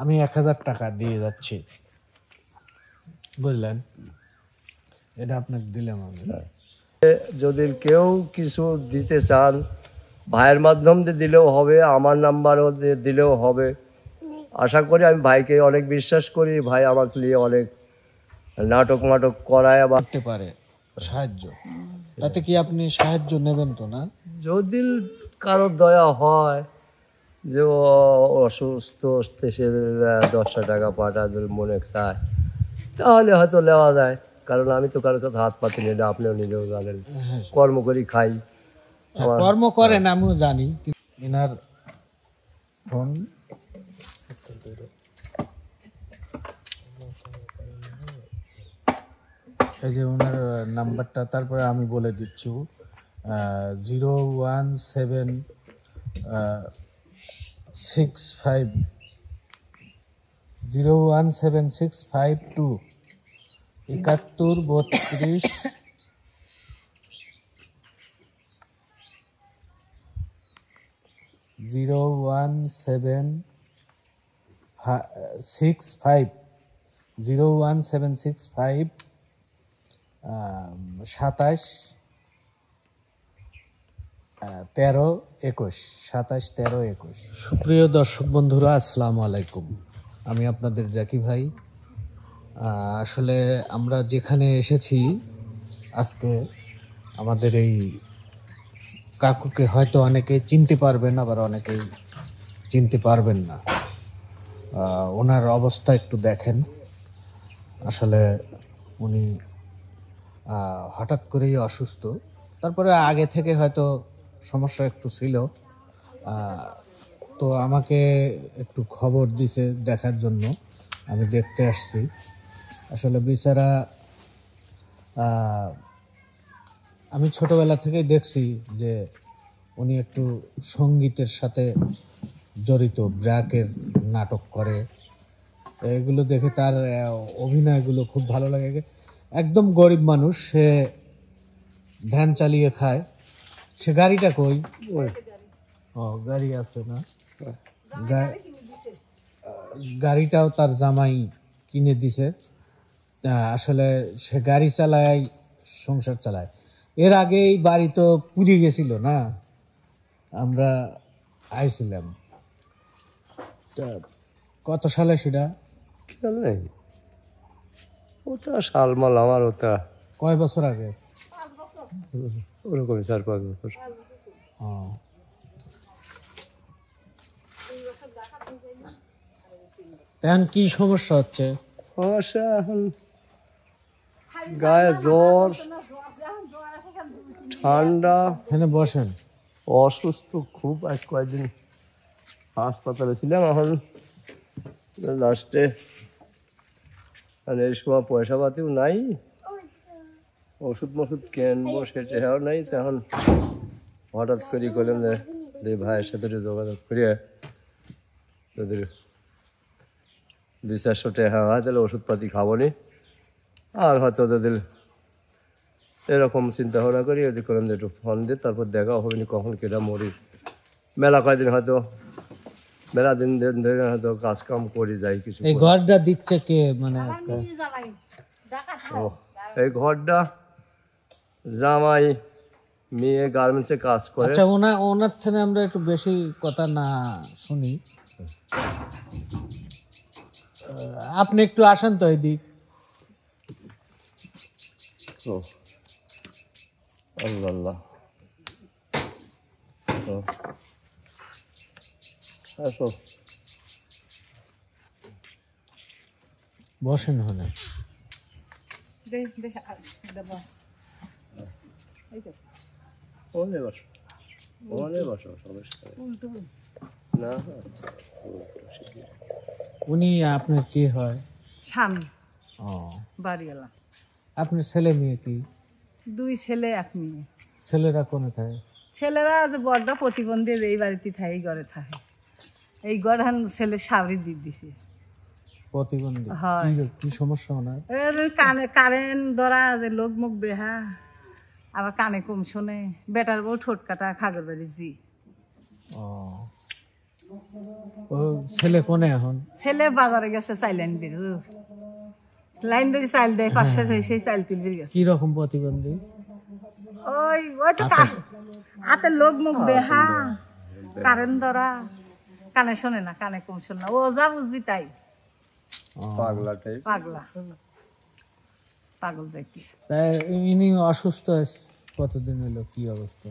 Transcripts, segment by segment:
আমি 1000 টাকা দিয়ে যাচ্ছি, বুঝলেন? এটা আপনাকে দিলাম আমি। যদি কেউ কিছু দিতে চান ভাইয়ের মাধ্যম দিয়ে দিলেও হবে, আমার নাম্বারও দিলেও হবে। আশা করি, আমি ভাইকে অনেক বিশ্বাস করি, ভাই আমাকে নিয়ে অনেক নাটক করায় আবার করতে পারে সাহায্য, তাতে কি আপনি সাহায্য নেবেন তো না? যদি কারো দয়া হয় যে ও অসুস্থ, সে 10টা টাকা পাঠায় যদি মনে চায়, তাহলে হয়তো নেওয়া যায়। কারণ আমি তো কারোর কাছে হাত পাতি নিই না, আপনিও নিজেও জানেন, কর্ম করি খাই। কর্ম করেন আমিও জানি। এনার ফোন, এই যে ওনার নাম্বারটা, তারপরে আমি বলে দিচ্ছি 01765 7132 01765 01765 27 13 21 27 13 21। সুপ্রিয় দর্শক বন্ধুরা, আসসালামু আলাইকুম। আমি আপনাদের জাকি ভাই। আসলে আমরা যেখানে এসেছি আজকে, আমাদের এই কাকুকে হয়তো অনেকেই চিনতে পারবেন, আবার অনেকেই চিনতে পারবেন না। ওনার অবস্থা একটু দেখেন। আসলে উনি হঠাৎ করেই অসুস্থ, তারপরে আগে থেকে হয়তো সমস্যা একটু ছিল। তো আমাকে একটু খবর দিছে দেখার জন্য, আমি দেখতে আসছি। আসলে বেচারা, আমি ছোটবেলা থেকেই দেখছি যে উনি একটু সঙ্গীতের সাথে জড়িত, ব্র্যাকের নাটক করে। এগুলো দেখে তার অভিনয়গুলো খুব ভালো লাগে। একদম গরিব মানুষ, সে ভ্যান চালিয়ে খায়। সে গাড়িটা কই? ও, গাড়ি আছে না? গাড়িটাও তার জামাই কিনে দিছে। আসলে সে গাড়ি চালায়, সংসার চালায়। এর আগে এই বাড়ি তো পুড়ে গেছিল না, আমরা আইছিলাম। কত সালে সেটা খেয়াল নেই, ওটা সালমাল আমার, ওটা কয় বছর আগে? ওরকমই 4-5 বছর। এখন কি সমস্যা হচ্ছে? সমস্যা এখন গায়ে জ্বর, ঠান্ডা। এখানে বসেন। অসুস্থ খুব, আজ কয়েকদিন হাসপাতালে ছিলাম। এখন লাস্টে এই সময় পয়সা পাতিও নাই, ওষুধ মষুধ কেনবো সেটাও নাই। তখন হঠাৎ করে করলাম যে ভাইয়ের সাথে যোগাযোগ করিয়ে যদি 200-400 টাকা হয় তাহলে ওষুধপাতি খাবো নি। আর হয়তো যদি এরকম চিন্তা ভাবনা করি, যদি করলাম যে একটু ফোন দিয়ে তারপর দেখা হবে না কখন কেটা মরি। মেলা কয়েকদিন হয়তো, মেলা দিন ধরে হয়তো কাজ কাম করি যাই কিছু। এই ঘরটা দিচ্ছে কে? মানে এই ঘরটা জামাই মেয়ে গার্মেন্টসে কাজ করে। আচ্ছা, ওনার থেকে আমরা একটু বেশি কথা না শুনি, আপনি একটু আসেন তো এদিক। আল্লাহ আল্লাহ, আসো বসেন হনে। উনি আপনার কি হয়? স্বামী, ও, বাড়িওয়ালা। আপনার ছেলে মেয়ে কি? 2 ছেলে 1 মেয়ে। ছেলেরা কোনে থাকে? ছেলেরা যে বড়টা প্রতিবন্ধী, এই বাড়িতে থাকে, এই ঘরে থাকে। এই ঘর হান ছেলে সাবরি দিয়ে দিছে। প্রতিবন্ধী? হয়। কি সমস্যা ওনার? কানে কারেন্ট ধরা, যে লোক মুখ বেহা, আবার কানে কম শোনে। বেটার বউ ঠোঁট কাটা, খাগর বাড়ি জি। ও, ও ছেলে কোনে এখন? ছেলে বাজারে গেছে চাইল আনবি, লাইন ধরে চাইল দেয় 500 হয়ে, সেই চাইল তুলবি গেছে। কি রকম প্রতিবন্ধী? ওই ওই তো হাতের লোক মুখ বেহা, কারেন্ট ধরা, কানে শোনে না, কানে কম শোনে না, ও যা বুঝবি তাই। পাগলা টাইপ। পাগলা, পাগল জাতি। তাই ইনি অসুস্থ আছে কতদিন হলো, কি অবস্থা?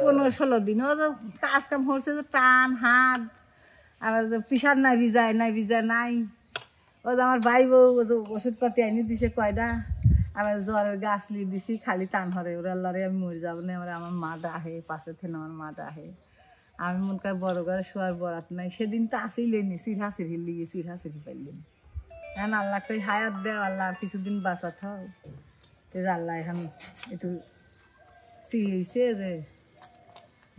15-16 দিন। ও যে কাজ কাম হচ্ছে, যে টান হাত, আবার পিসার নাই ভিজায়, নাই ভিজায় নাই। ও যে আমার ভাই বউ ও যে ওষুধপাতি আনি দিছে কয়টা, আমার জ্বরের গাছ লিয়ে দিছি, খালি টান হরে। ওরা আল্লাহরে আমি মরে যাবো না, আমার মা ডাহে পাশে থেকে, আমার মা ডাহে। আমি মনে করি বড় ঘরে শোয়ার বরাত নাই, সেদিন তো আসিলেনি, সিরহা সিরহি লিগে সিরহা সিরহি পাইলেন। এখন আল্লাহ কই হায়াত দেও, আল্লাহ আর কিছুদিন বাঁচা থাও। আল্লাহ এখন একটু হয়েছে যে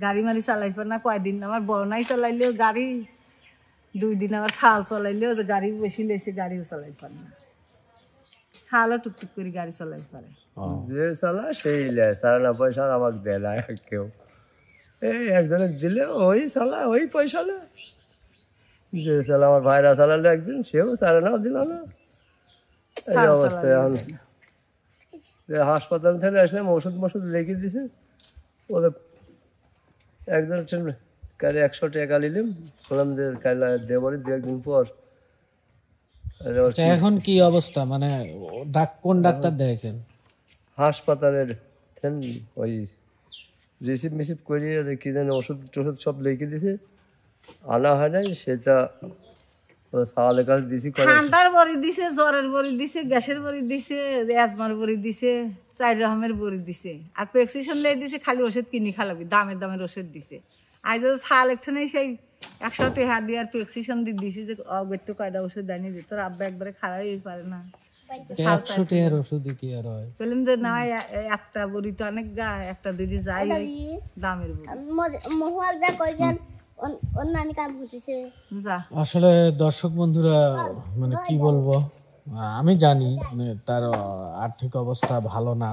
গাড়ি মারি চালাইবার না কয়দিন, আমার বড় নাই চালাইলেও গাড়ি, 2 দিন আমার ছাল চালাইলেও যে গাড়ি বেশি লেছে, গাড়িও চালাইবার না, ছালও টুকটুক করে গাড়ি চালাই পারে। যে চালা সেই লেয়, চালানা পয়সা আমাকে দেয় না কেউ। এই একজনের দিলে ওই চালা, ওই পয়সা নেয়। যে চালা আমার ভাইরা চালালে একদিন, সেও চালানাও দিল না। এই অবস্থায় এখন হাসপাতাল থেকে আসলাম, ওষুধ মষুধ লিখে দিছে। ওদের একজন কালে 100 টাকা নিলাম, বললাম যে কালে দেবরি 2-1 দিন পর। এখন কি অবস্থা, মানে কোন ডাক্তার দেখেছেন? হাসপাতালের ওই রিসিভ মিসিভ করিয়ে কি যেন ওষুধ টষুধ সব লিখে দিছে, আনা হয় নাই। সেটা সালের কাছে দিছি, ঠান্ডার বড়ি দিছে, জ্বরের বড়ি দিছে, গ্যাসের বড়ি দিছে, অ্যাজমার বড়ি দিছে, 4 রকমের বড়ি দিছে, আর প্রেসক্রিপশন লিয়ে দিছে, খালি ওষুধ কিনে খালাবি, দামের দামের ওষুধ দিছে। আজ ছাল একখানে সেই 100 টাকা দিয়ে আর প্রেসক্রিপশন দিয়ে দিছি, যে অগত্য কয়টা ওষুধ দেয়নি, যে তোর আব্বা একবারে খারাপই পারে না। 100 টাকার ওষুধ কি আর হয়? বললাম যে না, একটা বড়ি তো অনেক গা, একটা দুটি যাই দামের বড়ি যা। আসলে দর্শক বন্ধুরা, মানে কি বলবো, আমি জানি মানে তার আর্থিক অবস্থা ভালো না,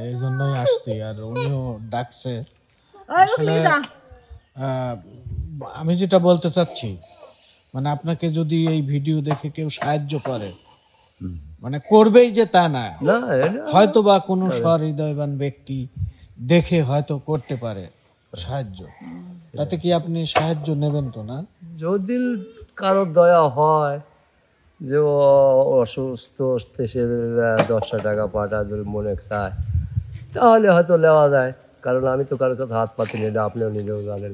এই জন্যই আসছি, আর উনিও ডাকছে। আসলে আমি যেটা বলতে চাচ্ছি, মানে আপনাকে যদি এই ভিডিও দেখে কেউ সাহায্য করে, মানে করবেই যে তা না, হয়তো বা কোনো সহৃদয়বান ব্যক্তি দেখে হয়তো করতে পারে সাহায্য, তাতে কি আপনি সাহায্য নেবেন তো? না, যদি কারো দয়া হয় যে ও অসুস্থ, সে 10 টাকা পাঠা যদি মনে চায়, তাহলে হয়তো নেওয়া যায়। কারণ আমি তো কারোর কাছে হাত পাতি নিলে, আপনিও নিজেও জানেন,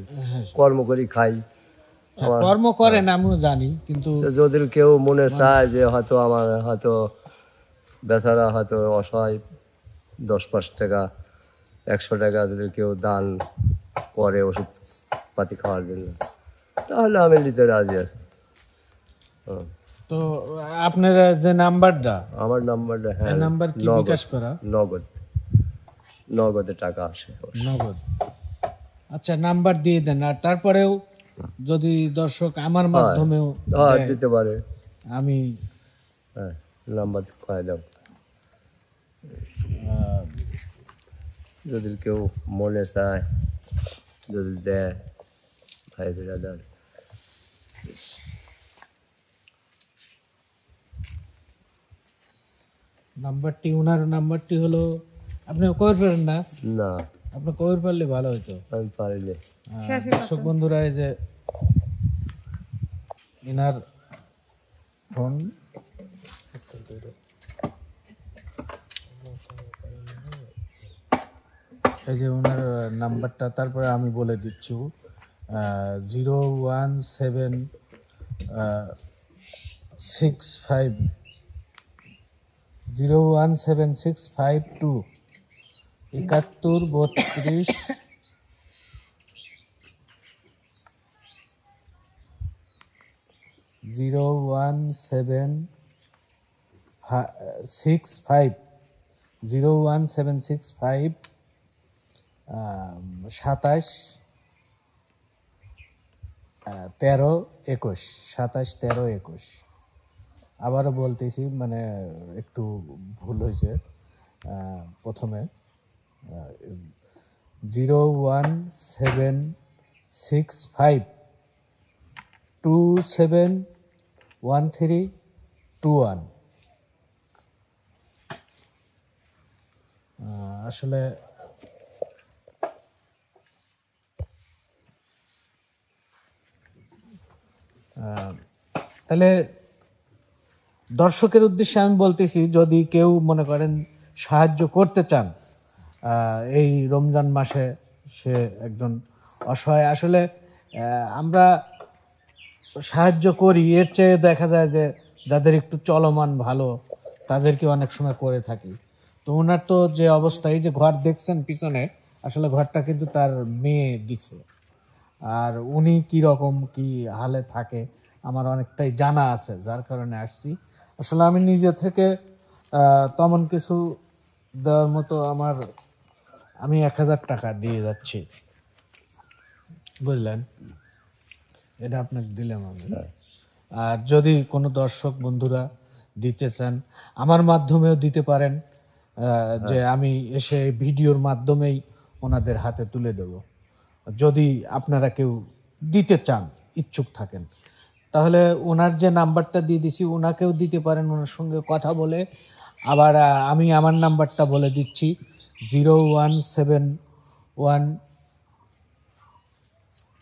কর্ম করি খাই, কর্ম করেন আমিও জানি, কিন্তু যদি কেউ মনে চায় যে হয়তো আমার হয়তো বেচারা হয়তো অসহায়, 10-5 টাকা 100 টাকা যদি কেউ দান করে ওষুধ পাতি খাওয়ার জন্য, তাহলে আমি নিতে রাজি আছি। তো আপনার যে নাম্বারটা, আমার নাম্বারটা, হ্যাঁ, নাম্বার কি বিকাশ করা? নগদে টাকা আসে, নগদ। আচ্ছা, নাম্বার দিয়ে দেন। আর তারপরেও যদি দর্শক আমার মাধ্যমেও দিতে পারে, আমি নাম্বার খাওয়াই দাও। যদি কেউ মনে চায়, যদি দেয় ভাই বিরাদার। নাম্বারটি, ওনার নাম্বারটি হলো, আপনি কই পারেন না? না, আপনি কই পারলে ভালো হতো। আমি পারিনি। দর্শক বন্ধুরা, এই যে এনার ফোন, এই যে ওনার নাম্বারটা, তারপরে আমি বলে দিচ্ছি, 01765 7132 01765 27 13 21 27 13 21। আবারও বলতেছি, মানে একটু ভুল হয়েছে প্রথমে। 01765 271321। আসলে তাহলে দর্শকের উদ্দেশ্যে আমি বলতেছি, যদি কেউ মনে করেন সাহায্য করতে চান এই রমজান মাসে, সে একজন অসহায়, আসলে আমরা সাহায্য করি, এর চেয়ে দেখা যায় যে যাদের একটু চলমান ভালো তাদেরকে অনেক সময় করে থাকি। তো ওনার তো যে অবস্থা, এই যে ঘর দেখছেন পিছনে, আসলে ঘরটা কিন্তু তার মেয়ে দিছে। আর উনি কি রকম কি হালে থাকে আমার অনেকটাই জানা আছে, যার কারণে আসছি। আসলে আমি নিজে থেকে তেমন কিছু দেওয়ার মতো আমি 1000 টাকা দিয়ে যাচ্ছি, বুঝলেন? এটা আপনাকে দিলাম আমি। আর যদি কোনো দর্শক বন্ধুরা দিতে চান, আমার মাধ্যমেও দিতে পারেন, যে আমি এসে ভিডিওর মাধ্যমেই ওনাদের হাতে তুলে দেব। যদি আপনারা কেউ দিতে চান, ইচ্ছুক থাকেন, তাহলে ওনার যে নাম্বারটা দিয়ে দিছি ওনাকেও দিতে পারেন, ওনার সঙ্গে কথা বলে। আবার আমি আমার নাম্বারটা বলে দিচ্ছি, 01701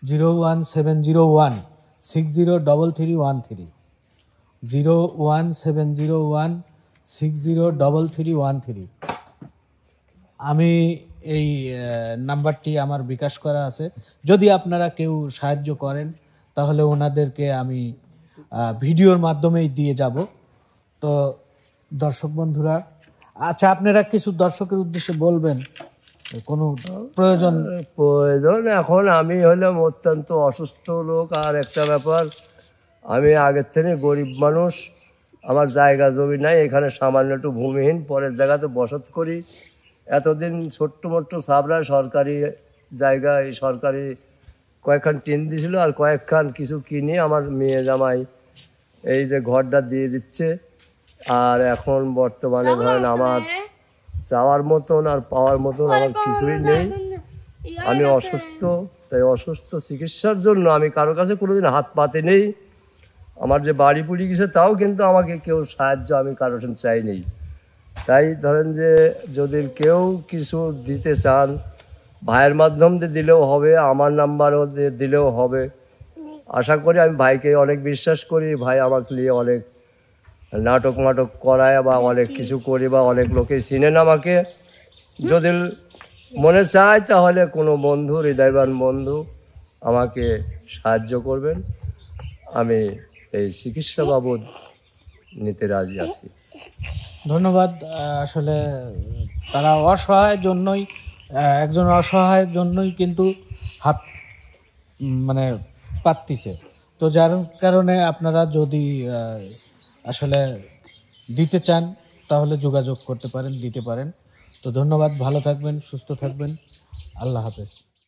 01701603313। আমি এই নাম্বারটি আমার বিকাশ করা আছে। যদি আপনারা কেউ সাহায্য করেন তাহলে ওনাদেরকে আমি ভিডিওর মাধ্যমেই দিয়ে যাব। তো দর্শক বন্ধুরা, আচ্ছা, আপনারা কিছু দর্শকের উদ্দেশ্যে বলবেন, কোনো প্রয়োজন? এখন আমি হলাম অত্যন্ত অসুস্থ লোক। আর একটা ব্যাপার, আমি আগের থেকে গরিব মানুষ, আমার জায়গা জমি নাই, এখানে সামান্য একটু ভূমিহীন, পরের জায়গাতে বসত করি। এতদিন ছোট্ট মোট্ট সাবরা সরকারি জায়গায় সরকারি কয়েকখান টিন দিয়েছিল, আর কয়েকখান কিছু কিনে আমার মেয়ে জামাই এই যে ঘরটা দিয়ে দিচ্ছে। আর এখন বর্তমানে ধরেন আমার চাওয়ার মতন আর পাওয়ার মতন আমার কিছুই নেই। আমি অসুস্থ, তাই অসুস্থ চিকিৎসার জন্য আমি কারো কাছে কোনোদিন হাত পাতে নেই। আমার যে বাড়ি পুড়ি গেছে তাও কিন্তু আমাকে কেউ সাহায্য আমি কারোর চাই নেই। তাই ধরেন যে যদি কেউ কিছু দিতে চান, ভাইয়ের মাধ্যম দিয়ে দিলেও হবে, আমার নাম্বারও দিয়ে দিলেও হবে। আশা করি, আমি ভাইকে অনেক বিশ্বাস করি, ভাই আমাকে নিয়ে অনেক নাটক করায় বা অনেক কিছু করি, বা অনেক লোকে চিনেন আমাকে। যদি মনে চায় তাহলে কোনো বন্ধু, হৃদয়বান বন্ধু আমাকে সাহায্য করবেন, আমি এই চিকিৎসা বাবদ নিতে রাজি আছি। ধন্যবাদ। আসলে তারা অসহায়ের জন্যই, একজন অসহায়ের জন্যই কিন্তু হাত মানে পাততিছে। তো যার কারণে আপনারা যদি আসলে দিতে চান তাহলে যোগাযোগ করতে পারেন, দিতে পারেন। তো ধন্যবাদ, ভালো থাকবেন, সুস্থ থাকবেন, আল্লাহ হাফেজ।